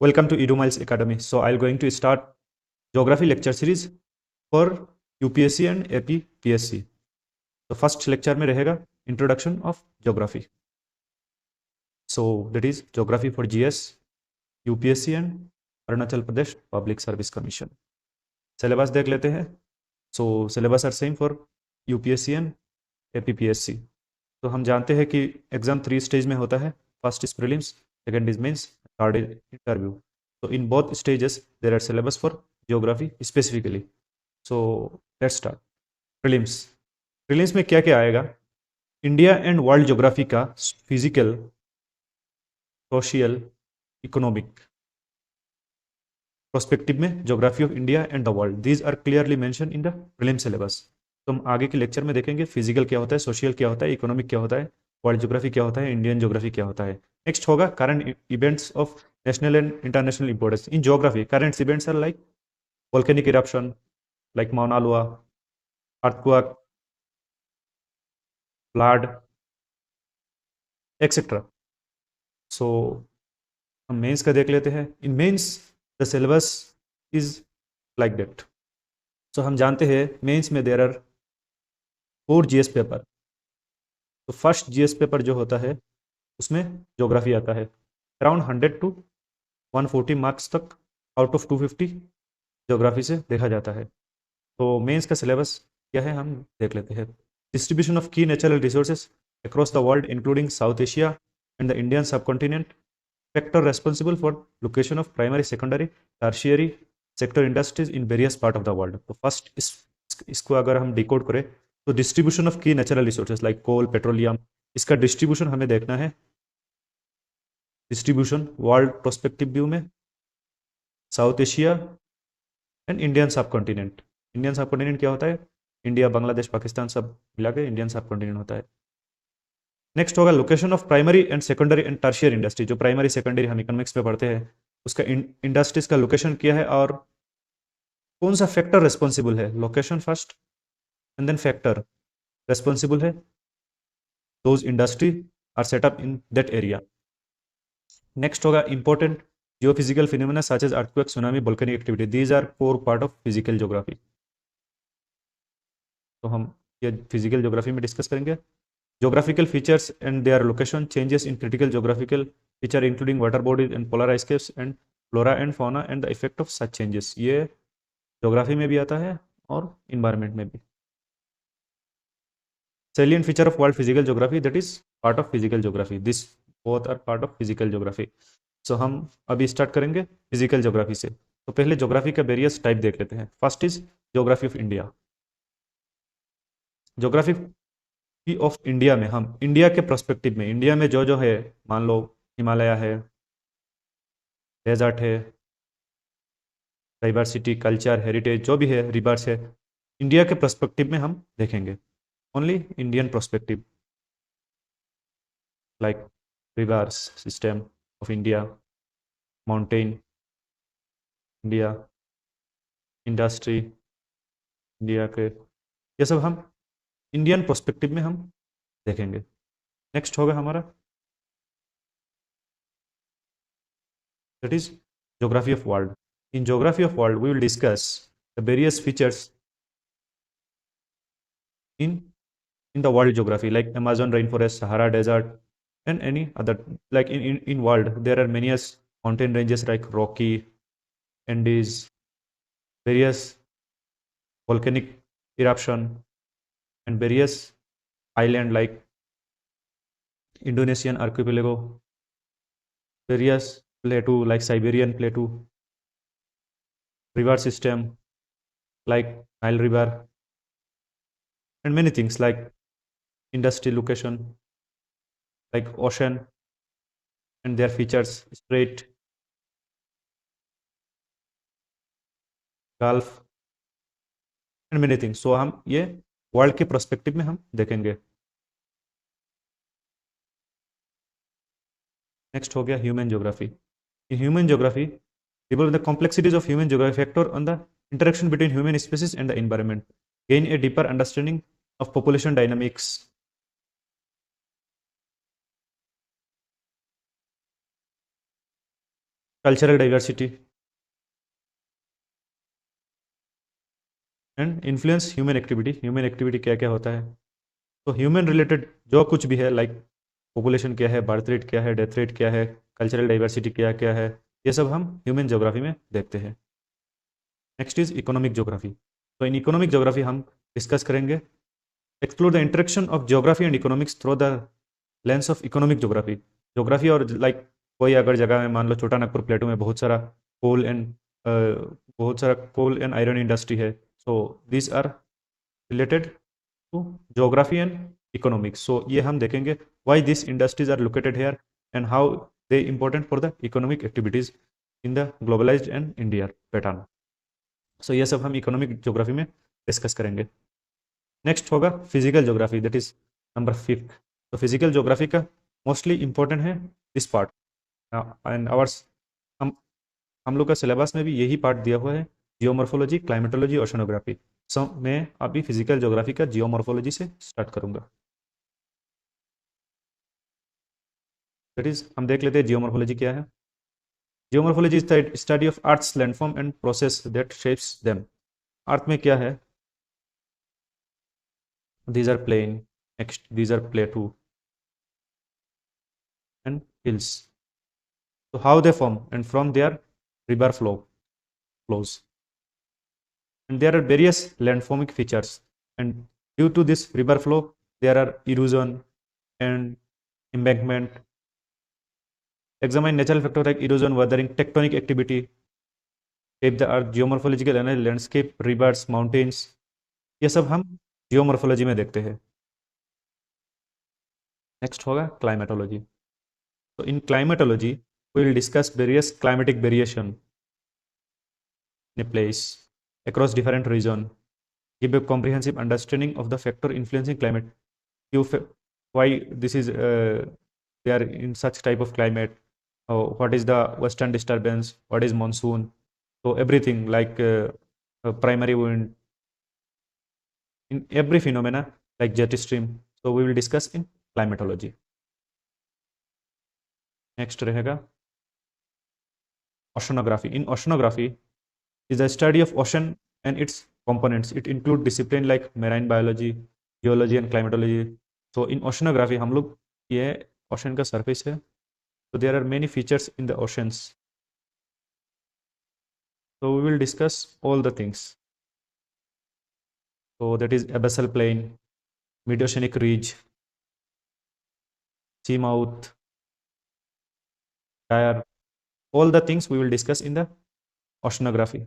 Welcome to Edumiles Academy. So I'll going to start geography lecture series for UPSC and APPSC. तो first lecture में रहेगा introduction of geography. So that is geography for GS, UPSC and Arunachal Pradesh public service commission. Syllabus देख लेते हैं. So syllabus are same for UPSC and APPSC. तो हम जानते हैं कि एग्जाम 3 स्टेज में होता है. First is prelims, second is mains, third is interview. So in both stages there are syllabus for geography specifically. So let's start. Prelims. Prelims में क्या क्या आएगा? इंडिया एंड वर्ल्ड ज्योग्राफी का फिजिकल, सोशल, इकोनॉमिक प्रोस्पेक्टिव में geography of India and the world, these are clearly mention in the prelim syllabus. तो हम आगे के लेक्चर में देखेंगे फिजिकल क्या होता है, सोशल क्या होता है, इकोनॉमिक क्या होता है, वर्ल्ड ज्योग्राफी क्या होता है, इंडियन ज्योग्राफी क्या होता है. नेक्स्ट होगा current events of national and international importance. In geography, current events are like volcanic eruption, like Mauna Loa, earthquake, flood, etc. So हम मेंस का देख लेते हैं. In mains the syllabus is like that. So हम जानते हैं mains में there are 4 GS paper. तो फर्स्ट जीएस पेपर जो होता है उसमें ज्योग्राफी आता है. अराउंड 100 to 140 मार्क्स तक आउट ऑफ 250 ज्योग्राफी से देखा जाता है. तो मेंस का सिलेबस क्या है हम देख लेते हैं. डिस्ट्रीब्यूशन ऑफ की natural resources across the world including south Asia and the Indian subcontinent. Factor responsible for location of primary, secondary, tertiary sector industries in various part of the world. तो first इसको अगर हम decode करें तो distribution of की natural resources like कोल, petroleum, इसका distribution हमें देखना है. डिस्ट्रीब्यूशन वर्ल्ड प्रोस्पेक्टिव व्यू में south Asia and Indian subcontinent. Indian subcontinent क्या होता है? इंडिया, बांग्लादेश, पाकिस्तान सब मिला के इंडियन सबकॉन्टिनेंट होता है. नेक्स्ट होगा location of primary and secondary and tertiary industry. जो प्राइमरी सेकेंडरी हम इकोनॉमिक्स में पढ़ते हैं उसका इंडस्ट्रीज का लोकेशन क्या है और कौन सा फैक्टर रेस्पॉन्सिबल है. Location first and then factor responsible है those industry are setup in that area. Next होगा important geophysical phenomena such as earthquake, tsunami, volcanic activity. These are core part of physical geography. तो हम ये physical geography में discuss करेंगे. Geographical features and their location changes in critical geographical feature including water bodies and polar ice caps and flora and fauna and the effect of such changes. ये geography में भी आता है और environment में भी. Salient feature of world physical geography, that is part of physical geography. This both are part of physical geography. सो हम अभी स्टार्ट करेंगे फिजिकल ज्योग्राफी से. तो पहले ज्योग्राफी का वेरियस टाइप देख लेते हैं. First is geography of India. Geography of India में हम इंडिया के प्रोस्पेक्टिव में इंडिया में जो जो है, मान लो हिमालय है, डेजर्ट है, डाइवर्सिटी, कल्चर, हेरिटेज जो भी है, रिवर्स है, इंडिया के प्रोस्पेक्टिव में हम देखेंगे. Only Indian prospective like reverse system of India, mountain India, industry India के, ये सब हम इंडियन प्रोस्पेक्टिव में हम देखेंगे. नेक्स्ट होगा हमारा that is geography of world. In geography of world we will discuss the various features in the world geography like Amazon rainforest, Sahara desert and any other. Like in world there are many mountain ranges like Rocky, Andes, various volcanic eruption and various island like Indonesian archipelago, various plateau like Siberian plateau, river system like Nile river and many things like industry location like ocean and their features, strait, gulf and many things. So हम ये world के prospective में हम देखेंगे. Next हो गया human geography. In human geography revolve the complexities of human geography factor on the interaction between human species and the environment, gain a deeper understanding of population dynamics. Cultural diversity and influence human activity क्या क्या होता है। तो human related जो कुछ भी है, like population क्या है, बर्थ रेट क्या है, डेथ रेट क्या है, कल्चरल डाइवर्सिटी क्या क्या है, ये सब हम ह्यूमन ज्योग्राफी में देखते हैं। Next is economic geography. तो इन इकोनॉमिक ज्योग्राफी हम डिस्कस करेंगे explore the interaction of geography and economics through the lens of economic geography. Geography और लाइक कोई अगर जगह में मान लो छोटा नागपुर प्लेटू में कोल एंड बहुत सारा कोल एंड आयरन इंडस्ट्री है, so these are related to geography and economics. So ये हम देखेंगे why this industries are located here and how they important for the economic activities in the globalized and India pattern. So ये सब हम economic geography में discuss करेंगे। Next होगा physical geography, that is number 5। तो फिजिकल ज्योग्राफी का mostly important है this part and ours. हम हम लोग का सिलेबस में भी यही पार्ट दिया हुआ है, जियोमॉर्फोलॉजी, क्लाइमेटोलॉजी, ओशनोग्राफी। सो मैं अभी फिजिकल ज्योग्राफी का जियोमॉर्फोलॉजी से स्टार्ट करूंगा। दैट इज हम देख लेते हैं जियोमॉर्फोलॉजी क्या है। Geomorphology is the study of earth's landform and process that shapes them. Earth में क्या है, these are plain, next these are plateau and hills. So how they form, and from their river flows, and there are various landformic features, and due to this river flow there are erosion and embankment. Examine natural factors like erosion, weathering, tectonic activity, shape the earth, geomorphological analysis, landscape, rivers, mountains, ये सब हम geomorphology में देखते हैं। Next होगा climatology. तो इन climatology we will discuss various climatic variation in a place across different region, give a comprehensive understanding of the factor influencing climate, why this is they are in such type of climate, what is the western disturbance, what is monsoon, so everything like primary wind, in every phenomena like jet stream, so we will discuss in climatology. Next रहेगा oceanography. In oceanography is the study of ocean and its components. It include discipline like marine biology, geology and climatology. So in oceanography हम लोग ये ocean का surface है, so there are many features in the oceans, so we will discuss all the things. So that is abyssal plain, mid-oceanic ridge, seamouth, gyre, all the things we will discuss in the oceanography.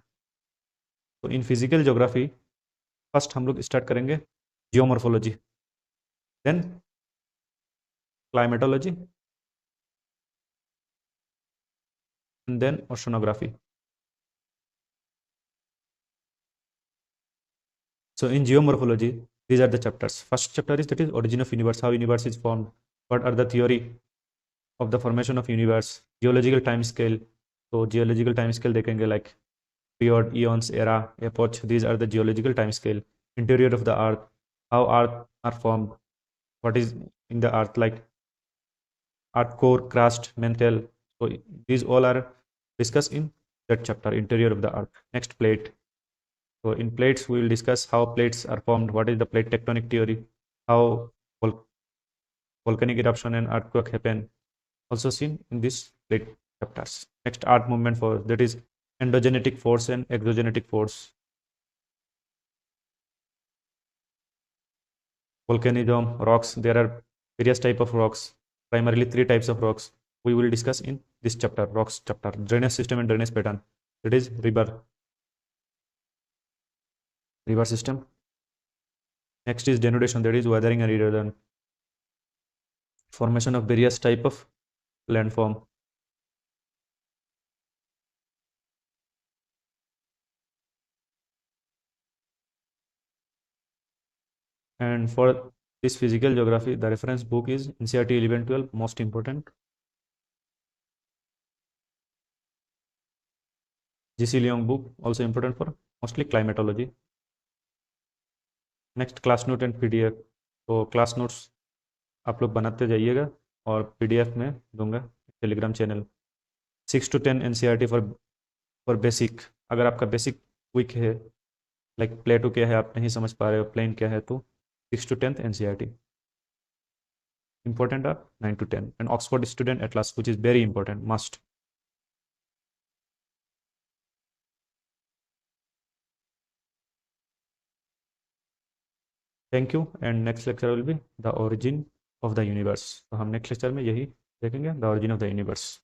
So in physical geography first हम लोग start करेंगे geomorphology, then climatology and then oceanography. So in geomorphology, these are the chapters. First chapter is that is origin of universe, how universe is formed, what are the theory of the formation of universe, geological time scale. So geological time scale देखेंगे like period, eons, era, epoch. These are the geological time scale. Interior of the earth, how earth are formed, what is in the earth like earth core, crust, mantle. So these all are discussed in that chapter, interior of the earth. Next plate. So in plates, we will discuss how plates are formed, what is the plate tectonic theory, how volcanic eruption and earthquake happen, also seen in this plate chapters. Next, earth movement force, that is endogenetic force and exogenetic force. Volcanism, rocks, there are various type of rocks, primarily 3 types of rocks. We will discuss in this chapter, rocks chapter, drainage system and drainage pattern. That is river system. Next is denudation, that is weathering and erosion. Formation of various type of landform. And for this physical geography, the reference book is NCERT 11-12, most important. GC Leong book, also important for mostly climatology. Next class note and PDF. तो class notes आप लोग बनाते जाइएगा और PDF में दूंगा Telegram channel 6 to 10 NCERT for basic. अगर आपका बेसिक वीक है, लाइक प्लेटो क्या है आप नहीं समझ पा रहे हो, प्लेन क्या है, तो 6 to 10 NCERT important are 9 to 10 and Oxford Student Atlas, which is very important, must. Thank you, and next lecture will be the origin of the universe. तो हम नेक्स्ट लेक्चर में यही देखेंगे, the origin of the universe.